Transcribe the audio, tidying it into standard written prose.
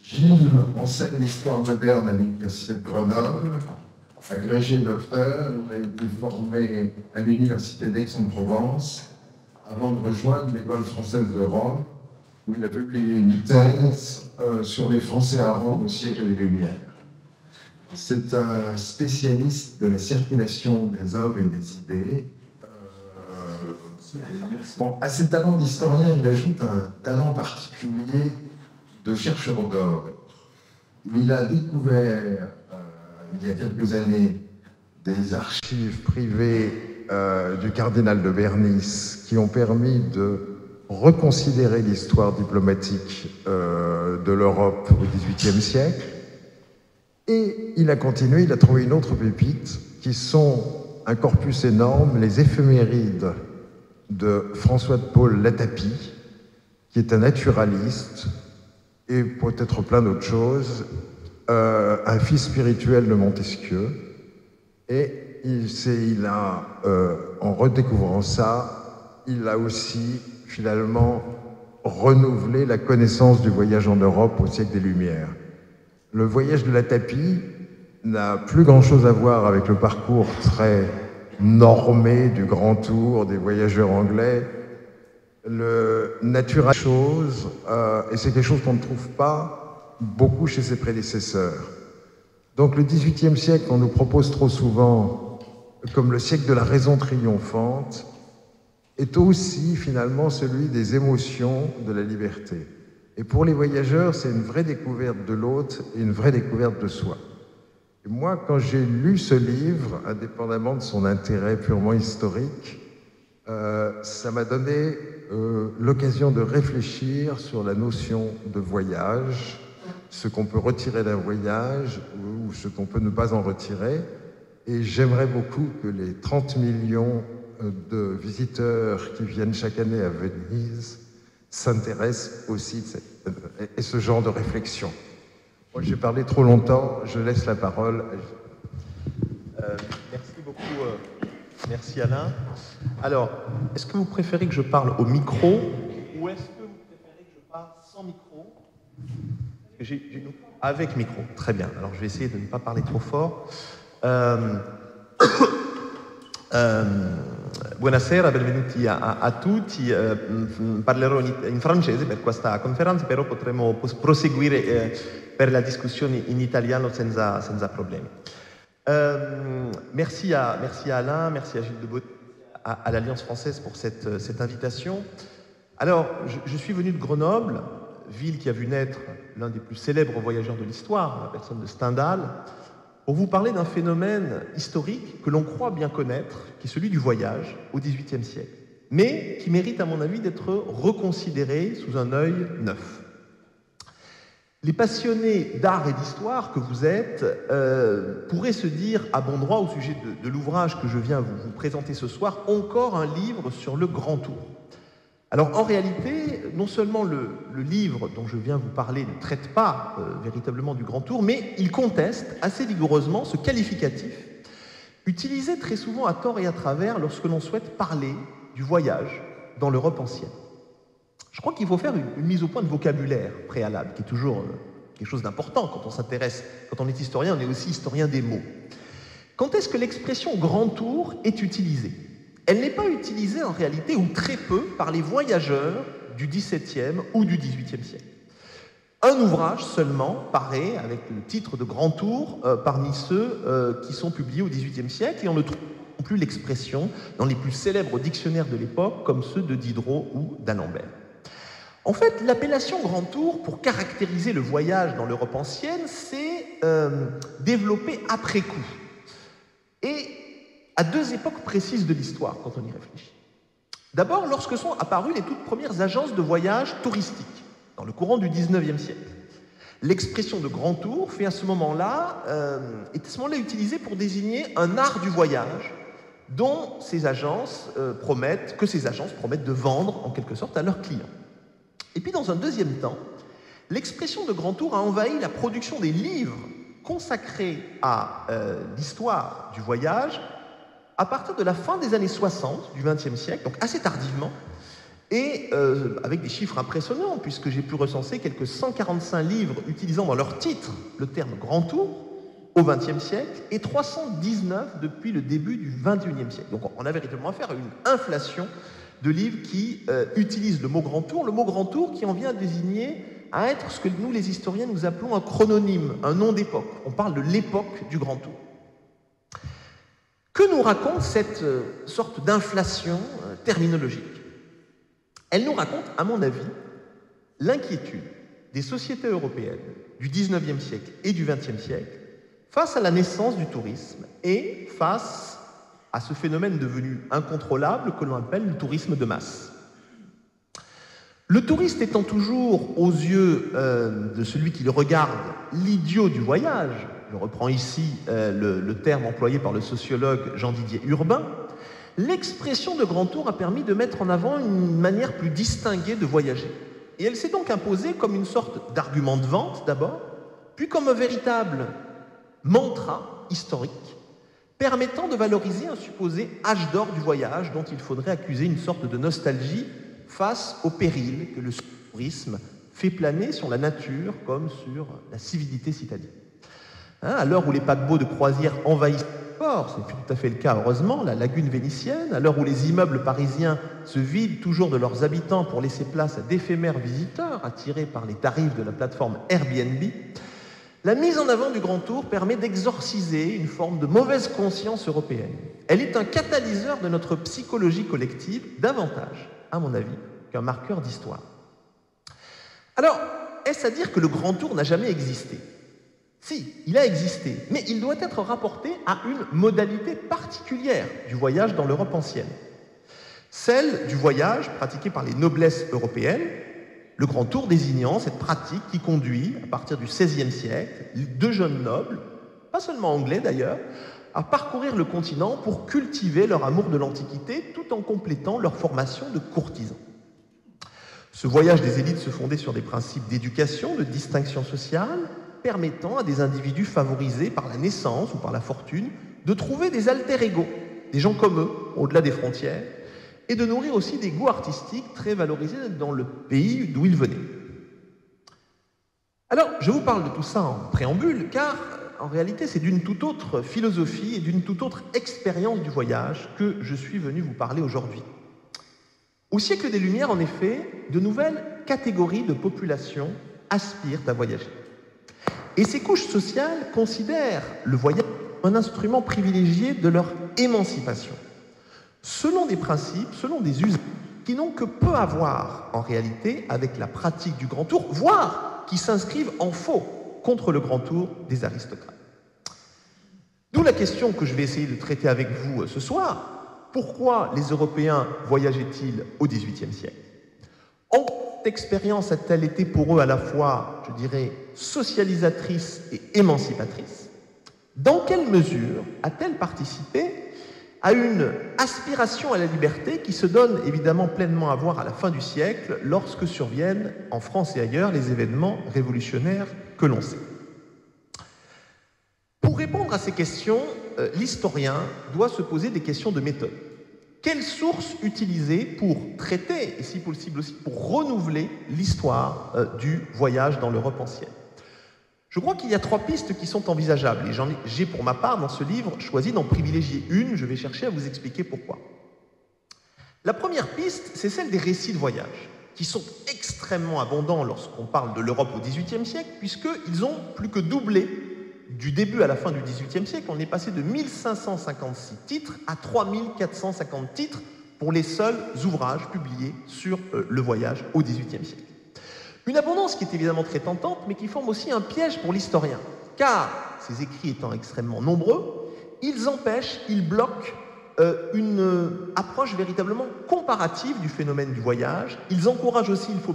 Gilles enseigne l'histoire moderne à l'Université de Grenoble. Agrégé docteur, il a été formé à l'Université d'Aix-en-Provence avant de rejoindre l'École française de Rome, où il a publié une thèse sur les Français à Rome au siècle des Lumières. C'est un spécialiste de la circulation des hommes et des idées. Bon, à ses talents d'historien, il ajoute un talent particulier de chercheur d'or. Il a découvert, il y a quelques années, des archives privées du cardinal de Bernis qui ont permis de reconsidérer l'histoire diplomatique de l'Europe au XVIIIe siècle. Et il a continué, il a trouvé une autre pépite qui sont un corpus énorme, les éphémérides de François de Paule Latapie, qui est un naturaliste et peut-être plein d'autres choses, un fils spirituel de Montesquieu. Et en redécouvrant ça, il a aussi finalement renouvelé la connaissance du voyage en Europe au siècle des Lumières. Le voyage de Latapie n'a plus grand-chose à voir avec le parcours très normé du Grand Tour des voyageurs anglais. Le naturel chose, et c'est quelque chose qu'on ne trouve pas beaucoup chez ses prédécesseurs. Donc le XVIIIe siècle, on nous propose trop souvent comme le siècle de la raison triomphante, est aussi finalement celui des émotions de la liberté. Et pour les voyageurs, c'est une vraie découverte de l'autre et une vraie découverte de soi. Et moi, quand j'ai lu ce livre, indépendamment de son intérêt purement historique, ça m'a donné l'occasion de réfléchir sur la notion de voyage, ce qu'on peut retirer d'un voyage ou ce qu'on peut ne pas en retirer. Et j'aimerais beaucoup que les 30 millions de visiteurs qui viennent chaque année à Venise s'intéressent aussi à ce genre de réflexion. Moi, j'ai parlé trop longtemps, je laisse la parole à... Merci beaucoup, merci Alain. Alors, est-ce que vous préférez que je parle au micro ou est-ce que vous préférez que je parle sans micro? Avec micro, très bien. Alors, je vais essayer de ne pas parler trop fort. Buonasera, benvenuti a tutti. Parlerò in francese per questa conferenza, però potremo proseguire per la discussione in italiano senza problemi. Merci à Alain, merci à Gilles Debaudet, à l'Alliance française pour cette invitation. Alors, je suis venu de Grenoble, ville qui a vu naître l'un des plus célèbres voyageurs de l'histoire, la personne de Stendhal, pour vous parler d'un phénomène historique que l'on croit bien connaître, qui est celui du voyage au XVIIIe siècle, mais qui mérite, à mon avis, d'être reconsidéré sous un œil neuf. Les passionnés d'art et d'histoire que vous êtes pourraient se dire à bon droit au sujet de l'ouvrage que je viens vous présenter ce soir, encore un livre sur le Grand Tour. Alors en réalité, non seulement le livre dont je viens vous parler ne traite pas véritablement du Grand Tour, mais il conteste assez vigoureusement ce qualificatif, utilisé très souvent à tort et à travers lorsque l'on souhaite parler du voyage dans l'Europe ancienne. Je crois qu'il faut faire une mise au point de vocabulaire préalable, qui est toujours quelque chose d'important quand on s'intéresse, quand on est historien, on est aussi historien des mots. Quand est-ce que l'expression Grand Tour est utilisée? Elle n'est pas utilisée en réalité, ou très peu, par les voyageurs du XVIIe ou du XVIIIe siècle. Un ouvrage seulement paraît avec le titre de Grand Tour parmi ceux qui sont publiés au XVIIIe siècle, et on ne trouve plus l'expression dans les plus célèbres dictionnaires de l'époque, comme ceux de Diderot ou d'Alembert. En fait, l'appellation Grand Tour, pour caractériser le voyage dans l'Europe ancienne, s'est développée après coup. Et à deux époques précises de l'histoire, quand on y réfléchit. D'abord, lorsque sont apparues les toutes premières agences de voyage touristiques, dans le courant du XIXe siècle. L'expression de Grand Tour est à ce moment-là utilisée pour désigner un art du voyage dont ces agences promettent de vendre en quelque sorte à leurs clients. Et puis dans un deuxième temps, l'expression de Grand Tour a envahi la production des livres consacrés à l'histoire du voyage à partir de la fin des années 60 du XXe siècle, donc assez tardivement, et avec des chiffres impressionnants, puisque j'ai pu recenser quelques 145 livres utilisant dans leur titre le terme Grand Tour au XXe siècle et 319 depuis le début du XXIe siècle. Donc on a véritablement affaire à une inflation de livres qui utilisent le mot Grand Tour qui en vient désigner à être ce que nous, les historiens, nous appelons un chrononyme, un nom d'époque. On parle de l'époque du Grand Tour. Que nous raconte cette sorte d'inflation terminologique? Elle nous raconte, à mon avis, l'inquiétude des sociétés européennes du XIXe siècle et du XXe siècle face à la naissance du tourisme et face à ce phénomène devenu incontrôlable que l'on appelle le tourisme de masse. Le touriste étant toujours, aux yeux de celui qui le regarde, l'idiot du voyage, je reprends ici le terme employé par le sociologue Jean-Didier Urbain, l'expression de Grand Tour a permis de mettre en avant une manière plus distinguée de voyager. Et elle s'est donc imposée comme une sorte d'argument de vente d'abord, puis comme un véritable mantra historique permettant de valoriser un supposé âge d'or du voyage dont il faudrait accuser une sorte de nostalgie face au péril que le tourisme fait planer sur la nature comme sur la civilité citadine. À l'heure où les paquebots de croisière envahissent le port, c'est tout à fait le cas heureusement, la lagune vénitienne, à l'heure où les immeubles parisiens se vident toujours de leurs habitants pour laisser place à d'éphémères visiteurs attirés par les tarifs de la plateforme Airbnb, la mise en avant du Grand Tour permet d'exorciser une forme de mauvaise conscience européenne. Elle est un catalyseur de notre psychologie collective, davantage, à mon avis, qu'un marqueur d'histoire. Alors, est-ce à dire que le Grand Tour n'a jamais existé? Si, il a existé, mais il doit être rapporté à une modalité particulière du voyage dans l'Europe ancienne. Celle du voyage pratiqué par les noblesses européennes, le Grand Tour désignant cette pratique qui conduit, à partir du XVIe siècle, de jeunes nobles, pas seulement anglais d'ailleurs, à parcourir le continent pour cultiver leur amour de l'Antiquité tout en complétant leur formation de courtisans. Ce voyage des élites se fondait sur des principes d'éducation, de distinction sociale, permettant à des individus favorisés par la naissance ou par la fortune de trouver des alter ego, des gens comme eux, au-delà des frontières, et de nourrir aussi des goûts artistiques très valorisés dans le pays d'où ils venaient. Alors, je vous parle de tout ça en préambule, car en réalité, c'est d'une toute autre philosophie et d'une toute autre expérience du voyage que je suis venu vous parler aujourd'hui. Au siècle des Lumières, en effet, de nouvelles catégories de population aspirent à voyager. Et ces couches sociales considèrent le voyage comme un instrument privilégié de leur émancipation, selon des principes, selon des usages qui n'ont que peu à voir, en réalité, avec la pratique du Grand Tour, voire qui s'inscrivent en faux contre le Grand Tour des aristocrates. D'où la question que je vais essayer de traiter avec vous ce soir. Pourquoi les Européens voyageaient-ils au XVIIIe siècle? En quelle expérience a-t-elle été pour eux à la fois, je dirais, socialisatrice et émancipatrice? Dans quelle mesure a-t-elle participé à une aspiration à la liberté qui se donne évidemment pleinement à voir à la fin du siècle lorsque surviennent en France et ailleurs les événements révolutionnaires que l'on sait. Pour répondre à ces questions, l'historien doit se poser des questions de méthode. Quelles sources utiliser pour traiter, et si possible aussi pour renouveler l'histoire du voyage dans l'Europe ancienne? Je crois qu'il y a 3 pistes qui sont envisageables, et j'ai pour ma part dans ce livre choisi d'en privilégier une. Je vais chercher à vous expliquer pourquoi. La première piste, c'est celle des récits de voyage, qui sont extrêmement abondants lorsqu'on parle de l'Europe au XVIIIe siècle, puisqu'ils ont plus que doublé du début à la fin du XVIIIe siècle. On est passé de 1556 titres à 3450 titres pour les seuls ouvrages publiés sur le voyage au XVIIIe siècle. Une abondance qui est évidemment très tentante, mais qui forme aussi un piège pour l'historien, car ces écrits étant extrêmement nombreux, ils empêchent, ils bloquent une approche véritablement comparative du phénomène du voyage. Ils encouragent aussi, il faut